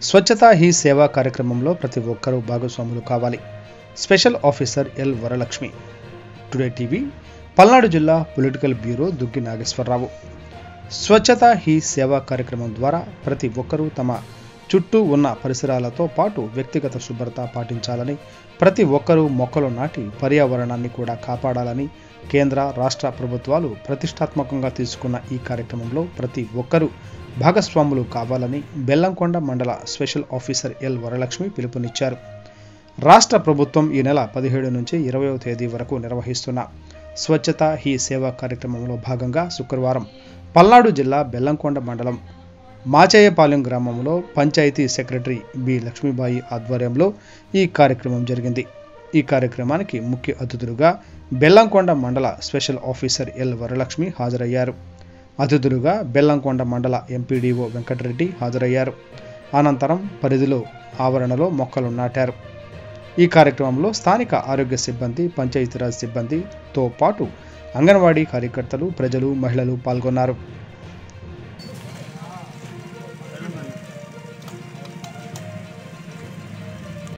స్వచ్ఛతా హీ సేవా కార్యక్రమంలో ప్రతి ఒక్కరూ భాగస్వాములు కావాలి. Special officer L Varalakshmi. Today TV, Palnadu జిల్లా పొలిటికల్ బ్యూరో దుగ్గి నాగేశ్వరరావు. స్వచ్ఛతా హీ సేవా కార్యక్రమం ద్వారా ప్రతి ఒక్కరూ తమ చుట్టూ ఉన్న పరిసరాలతో పాటు వ్యక్తిగత శుభ్రత పాటించాలని, ప్రతి ఒక్కరూ మొక్కలు నాటి పర్యావరణాన్ని కూడా కాపాడాలని కేంద్ర రాష్ట్ర ప్రభుత్వాలు ప్రతిష్టాత్మకంగా తీసుకున్న ఈ కార్యక్రమంలో ప్రతి ఒక్కరూ భాగస్వాములు కావాలని బెల్లంకొండ మండల స్పెషల్ ఆఫీసర్ ఎల్ వరలక్ష్మి పిలుపునిచ్చారు. రాష్ట్ర ప్రభుత్వం ఈ నెల 17 నుంచి 20వ తేదీ వరకు నిర్వహిస్తున్న స్వచ్ఛతా హీ సేవా కార్యక్రమంలో భాగంగా శుక్రవారం పల్నాడు జిల్లా బెల్లంకొండ మండలం మాచేయపాలెం గ్రామంలో పంచాయతీ సెక్రటరీ బి లక్ష్మీబాయి ఆధ్వర్యంలో ఈ కార్యక్రమం జరిగింది. ఈ కార్యక్రమానికి ముఖ్య అతిథులుగా బెల్లంకొండ మండల స్పెషల్ ఆఫీసర్ ఎల్ వరలక్ష్మి హాజరయ్యారు. అతిథులుగా బెల్లంకొండ మండల ఎంపీడీఓ వెంకటరెడ్డి హాజరయ్యారు. అనంతరం పరిధిలో ఆవరణలో మొక్కలు నాటారు. ఈ కార్యక్రమంలో స్థానిక ఆరోగ్య సిబ్బంది, పంచాయతీరాజ్ సిబ్బందితో పాటు అంగన్వాడీ కార్యకర్తలు, ప్రజలు, మహిళలు పాల్గొన్నారు.